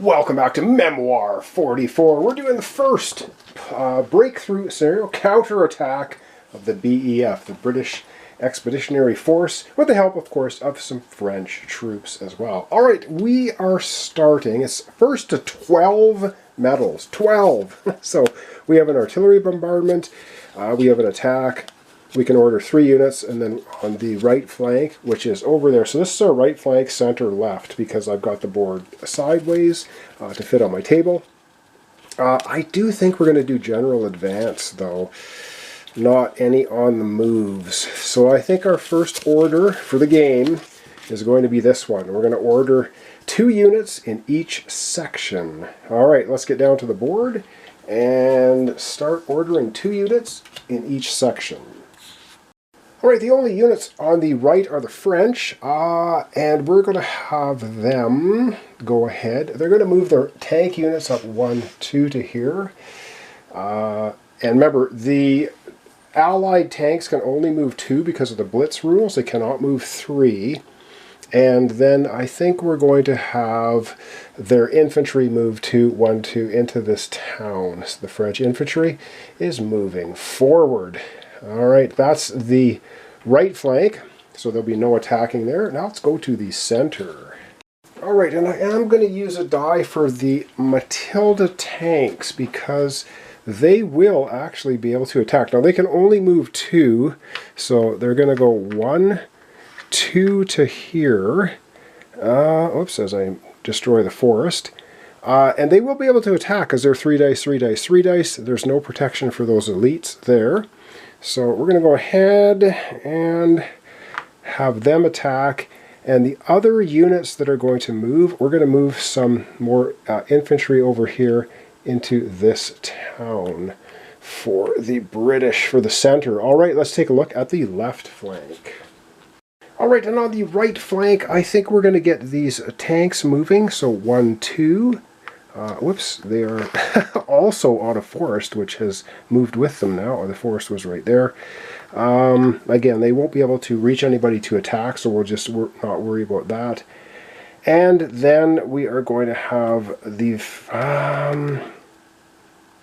Welcome back to Memoir 44. We're doing the first breakthrough scenario, counterattack of the BEF, the British Expeditionary Force, with the help, of course, of some French troops as well. All right, we are starting. It's first to 12 medals. 12! So we have an artillery bombardment, we have an attack. We can order 3 units, and then on the right flank, which is over there. So this is our right flank, center, left, because I've got the board sideways to fit on my table. I do think we're going to do general advance, though. Not any on the moves. So I think our first order for the game is going to be this one. We're going to order 2 units in each section. All right, let's get down to the board and start ordering 2 units in each section. Alright, the only units on the right are the French, and we're going to have them go ahead. They're going to move their tank units up 1, 2 to here. And remember, the Allied tanks can only move 2 because of the Blitz rules. They cannot move 3. And then I think we're going to have their infantry move 2, 1, 2 into this town. So the French infantry is moving forward. Alright, that's the right flank, so there'll be no attacking there. Now let's go to the center. Alright, and I am going to use a die for the Matilda tanks because they will actually be able to attack. Now they can only move 2, so they're going to go 1, 2 to here. Oops, as I destroy the forest. And they will be able to attack because they're 3 dice, 3 dice, 3 dice. There's no protection for those elites there. So we're going to go ahead and have them attack. And the other units that are going to move, we're going to move some more infantry over here into this town for the British, for the center. All right, let's take a look at the left flank. All right, and on the right flank, I think we're going to get these tanks moving. So 1, 2. Whoops, they are also on a forest, which has moved with them now. The forest was right there. Again, they won't be able to reach anybody to attack, so we'll just not worry about that. And then we are going to have the...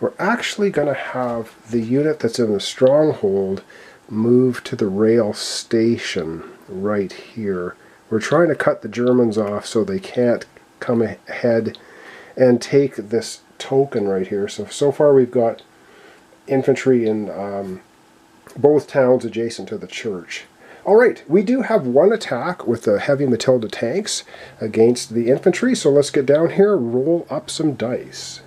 we're actually going to have the unit that's in the stronghold move to the rail station right here. We're trying to cut the Germans off so they can't come ahead and take this token right here. So far we've got infantry in both towns adjacent to the church. Alright, we do have 1 attack with the heavy Matilda tanks against the infantry, so let's get down here, roll up some dice.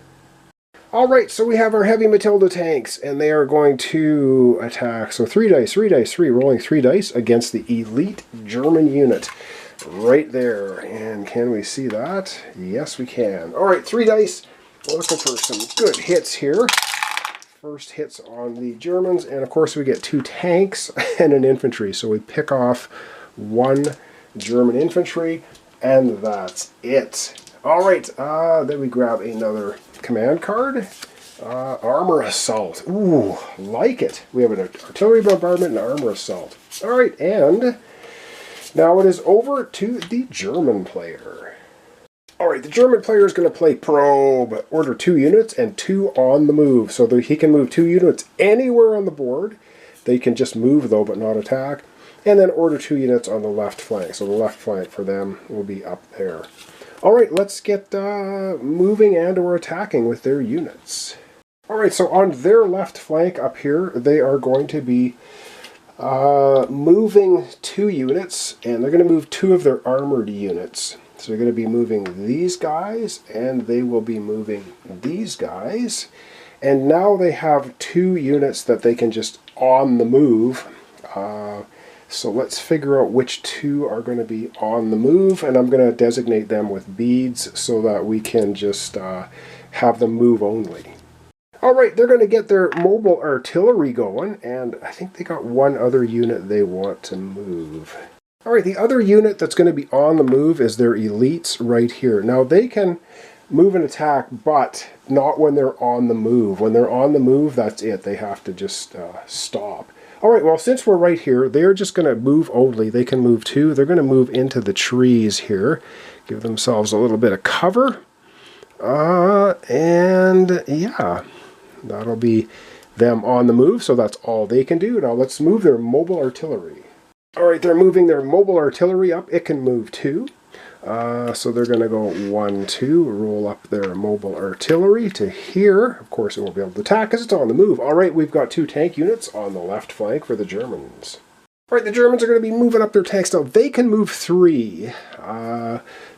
Alright, so we have our heavy Matilda tanks, and they are going to attack. So 3 dice, 3 dice, 3, rolling 3 dice against the elite German unit. Right there. And can we see that? Yes, we can. Alright, 3 dice. We're looking for some good hits here. First hits on the Germans, and of course we get 2 tanks and an infantry. So we pick off 1 German infantry, and that's it. Alright, then we grab another command card. Armor assault. Ooh, like it. We have an artillery bombardment and armor assault. Alright, and now it is over to the German player. Alright, the German player is going to play probe. Order 2 units and 2 on the move. So that he can move 2 units anywhere on the board. They can just move though, but not attack. And then order 2 units on the left flank. So the left flank for them will be up there. Alright, let's get moving and or attacking with their units. Alright, so on their left flank up here, they are going to be moving 2 units, and they're going to move 2 of their armored units. So they're going to be moving these guys, and they will be moving these guys. And now they have 2 units that they can just on the move. So let's figure out which 2 are going to be on the move, and I'm going to designate them with beads so that we can just have them move only. Alright, they're going to get their mobile artillery going, and I think they got 1 other unit they want to move. Alright, the other unit that's going to be on the move is their elites right here. Now, they can move and attack, but not when they're on the move. When they're on the move, that's it. They have to just stop. Alright, well, since we're right here, they're just going to move only. They can move 2. They're going to move into the trees here, give themselves a little bit of cover. And yeah, that'll be them on the move, so that's all they can do. Now let's move their mobile artillery. Alright, they're moving their mobile artillery up. It can move 2. So they're going to go 1, 2, roll up their mobile artillery to here. Of course, it won't be able to attack because it's on the move. Alright, we've got 2 tank units on the left flank for the Germans. Alright, the Germans are going to be moving up their tanks now. They can move 3.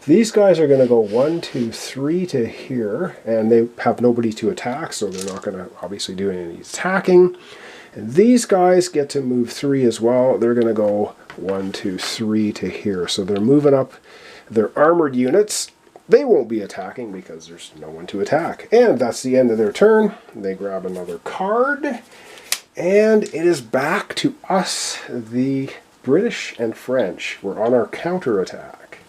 These guys are going to go 1, 2, 3 to here, and they have nobody to attack, so they're not going to obviously do any attacking. And these guys get to move 3 as well. They're going to go 1, 2, 3 to here. So they're moving up their armored units. They won't be attacking because there's no one to attack. And that's the end of their turn. They grab another card. And it is back to us, the British and French. We're on our counterattack.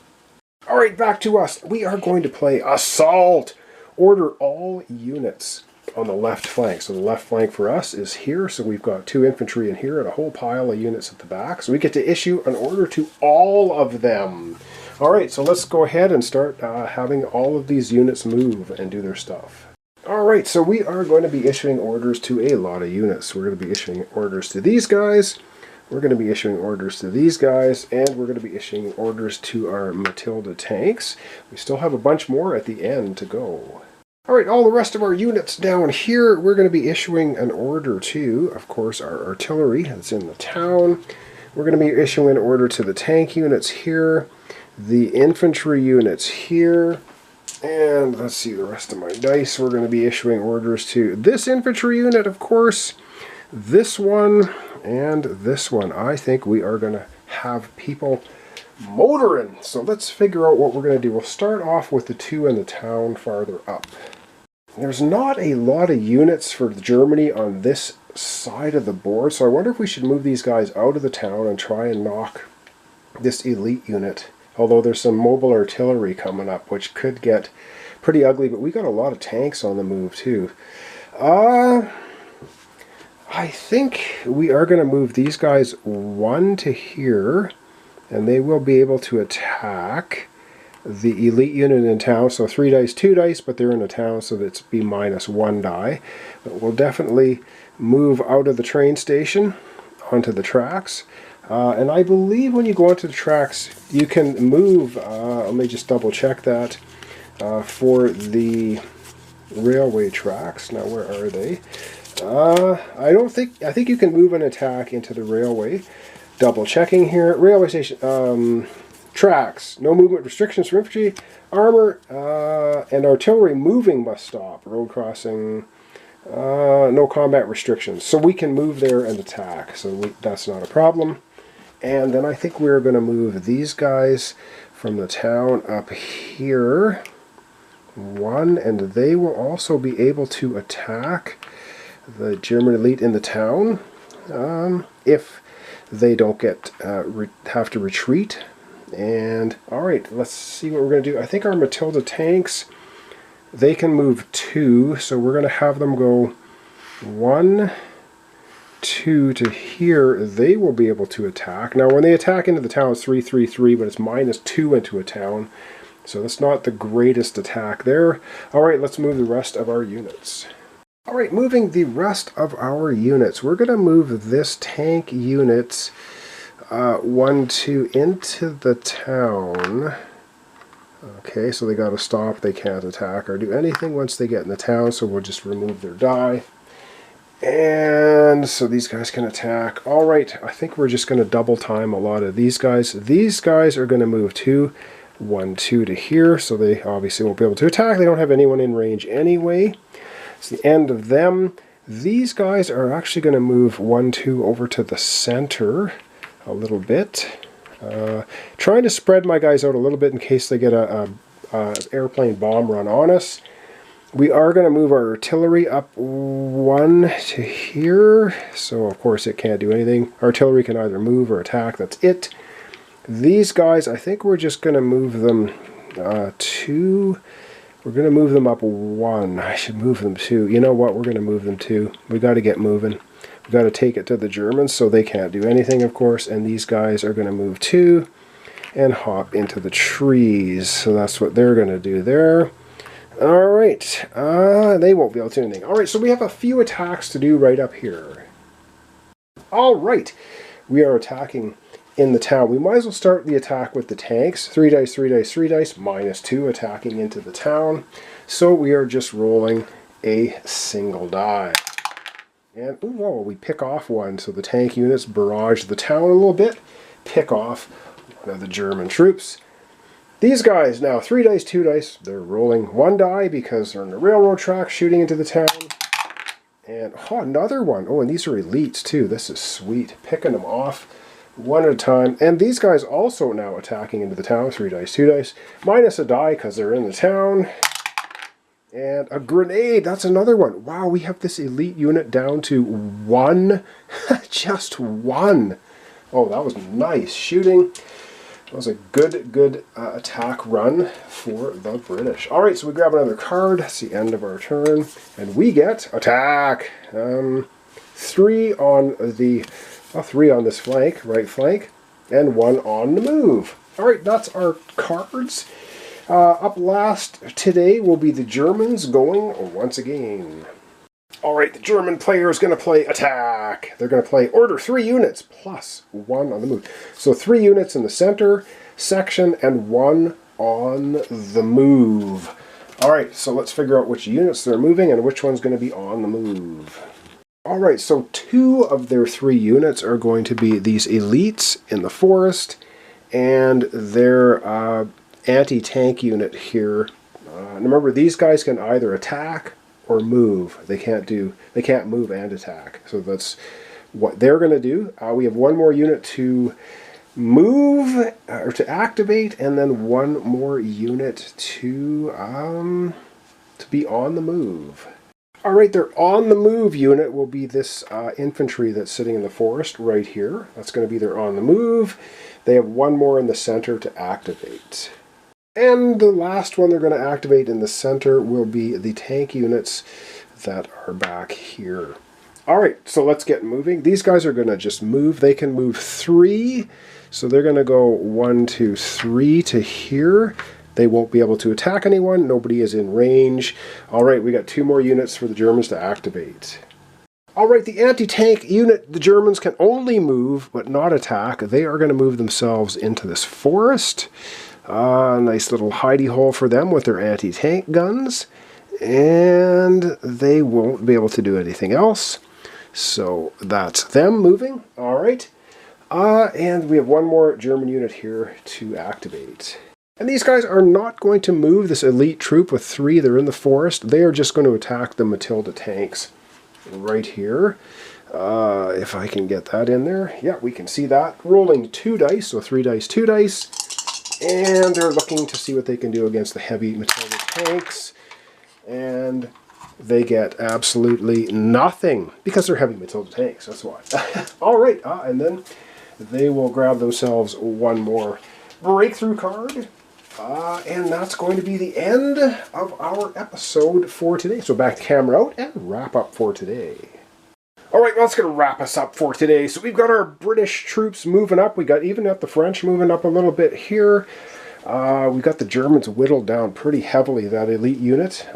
Alright, back to us. We are going to play Assault. Order all units on the left flank. So the left flank for us is here. So we've got 2 infantry in here and a whole pile of units at the back. So we get to issue an order to all of them. Alright, so let's go ahead and start having all of these units move and do their stuff. Alright, so we are going to be issuing orders to a lot of units. We're going to be issuing orders to these guys. We're going to be issuing orders to these guys, and we're going to be issuing orders to our Matilda tanks. We still have a bunch more at the end to go. Alright, all the rest of our units down here, we're going to be issuing an order to, of course, our artillery that's in the town. We're going to be issuing an order to the tank units here, the infantry units here, and let's see the rest of my dice. We're going to be issuing orders to this infantry unit, of course, this one, and this one. I think we are going to have people motoring. So let's figure out what we're going to do. We'll start off with the 2 in the town farther up. There's not a lot of units for Germany on this side of the board, so I wonder if we should move these guys out of the town and try and knock this elite unit. Although there's some mobile artillery coming up, which could get pretty ugly, but we got a lot of tanks on the move too. I think we are going to move these guys 1 to here, and they will be able to attack the elite unit in town. So 3 dice, 2 dice, but they're in a town, so that's be minus 1 die. But we'll definitely move out of the train station onto the tracks. And I believe when you go onto the tracks, you can move, let me just double check that, for the railway tracks. Now, where are they? I think you can move an attack into the railway. Double checking here. Railway station, tracks. No movement restrictions for infantry, armor, and artillery moving must stop. Road crossing, no combat restrictions. So we can move there and attack. So that's not a problem. And then I think we're going to move these guys from the town up here. 1, and they will also be able to attack the German elite in the town if they don't get have to retreat. And alright, let's see what we're going to do. I think our Matilda tanks, they can move 2, so we're going to have them go 1, 2 to here. They will be able to attack. Now when they attack into the town, it's 3, 3, 3, but it's minus 2 into a town. So that's not the greatest attack there. Alright, let's move the rest of our units. Alright, moving the rest of our units. We're going to move this tank unit 1, 2 into the town. Okay, so they got to stop. They can't attack or do anything once they get in the town, so we'll just remove their die. And so these guys can attack. Alright, I think we're just going to double time a lot of these guys. These guys are going to move 2, 1, 2 to here, so they obviously won't be able to attack. They don't have anyone in range anyway. It's the end of them. These guys are actually going to move 1, 2 over to the center a little bit. Trying to spread my guys out a little bit in case they get a airplane bomb run on us. We are going to move our artillery up 1 to here. So of course it can't do anything. Artillery can either move or attack. That's it. These guys, I think we're just going to move them 2. We're going to move them up 1. I should move them 2. You know what? We're going to move them 2. We got to get moving. We got to take it to the Germans, so they can't do anything, of course. And these guys are going to move 2 and hop into the trees. So that's what they're going to do there. All right, they won't be able to do anything. All right, so we have a few attacks to do right up here. All right, we are attacking in the town. We might as well start the attack with the tanks. 3 dice, 3 dice, 3 dice, -2 attacking into the town. So we are just rolling a single die. And, ooh, whoa, we pick off one. So the tank units barrage the town a little bit, pick off one of the German troops. These guys now, 3 dice, 2 dice, they're rolling 1 die because they're on the railroad track shooting into the town. And, oh, another one. Oh, and these are elites too. This is sweet. Picking them off one at a time. And these guys also now attacking into the town. 3 dice, 2 dice, -1 die because they're in the town. And a grenade. That's another one. Wow, we have this elite unit down to 1. Just 1. Oh, that was nice shooting. That was a good attack run for the British. All right, so we grab another card. It's the end of our turn. And we get attack. 3 on the... 3 on this flank, right flank, and 1 on the move. All right, that's our cards. Up last today will be the Germans going once again. All right, the German player is going to play attack. They're going to play order 3 units plus 1 on the move. So 3 units in the center section and 1 on the move. All right, so let's figure out which units they're moving and which one's going to be on the move. All right, so 2 of their 3 units are going to be these elites in the forest and their anti-tank unit here. Remember, these guys can either attack or move. They can't move and attack. So that's what they're going to do. We have 1 more unit to move or to activate, and then 1 more unit to be on the move. All right, their on the move unit will be this infantry that's sitting in the forest right here. That's going to be their on the move. They have 1 more in the center to activate. And the last one they're going to activate in the center will be the tank units that are back here. All right, so let's get moving. These guys are going to just move. They can move 3. So they're going to go 1, 2, 3 to here. They won't be able to attack anyone. Nobody is in range. All right, we got 2 more units for the Germans to activate. All right, the anti-tank unit, the Germans can only move but not attack. They are going to move themselves into this forest. Nice little hidey hole for them with their anti-tank guns. And they won't be able to do anything else. So that's them moving. All right. And we have 1 more German unit here to activate. And these guys are not going to move this elite troop with 3. They're in the forest. They are just going to attack the Matilda tanks right here. If I can get that in there. Yeah, we can see that. Rolling 2 dice, so 3 dice, 2 dice. And they're looking to see what they can do against the heavy Matilda tanks. And they get absolutely nothing because they're heavy Matilda tanks. That's why. All right, and then they will grab themselves 1 more breakthrough card. And that's going to be the end of our episode for today. So back to camera out and wrap up for today. All right, well, that's going to wrap us up for today. So we've got our British troops moving up. We got even up the French moving up a little bit here. We got the Germans whittled down pretty heavily, that elite unit.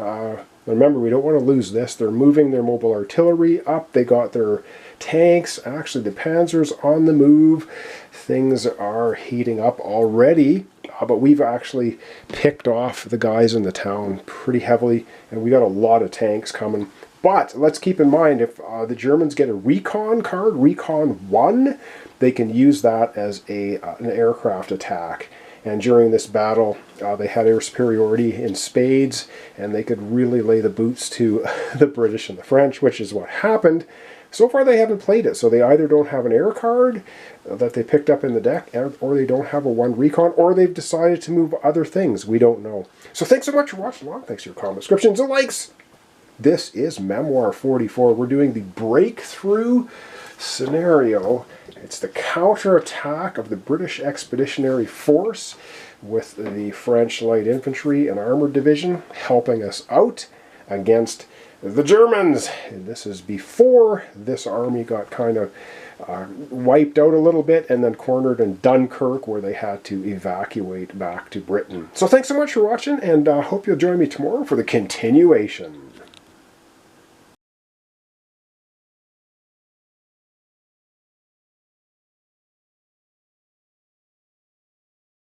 Remember, we don't want to lose this. They're moving their mobile artillery up. They got their tanks. Actually, the panzers on the move. Things are heating up already. But we've actually picked off the guys in the town pretty heavily. And we got a lot of tanks coming. But let's keep in mind, if the Germans get a recon card, Recon 1, they can use that as an aircraft attack. And during this battle, they had air superiority in spades, and they could really lay the boots to the British and the French, which is what happened. So far, they haven't played it. So they either don't have an air card that they picked up in the deck, or they don't have a 1 recon, or they've decided to move other things. We don't know. So thanks so much for watching along. Thanks for your comment, subscriptions, and likes. This is Memoir 44. We're doing the breakthrough scenario. It's the counterattack of the British Expeditionary Force with the French Light Infantry and Armored Division helping us out against the Germans. And this is before this army got kind of wiped out a little bit, and then cornered in Dunkirk, where they had to evacuate back to Britain. So thanks so much for watching, and hope you'll join me tomorrow for the continuation.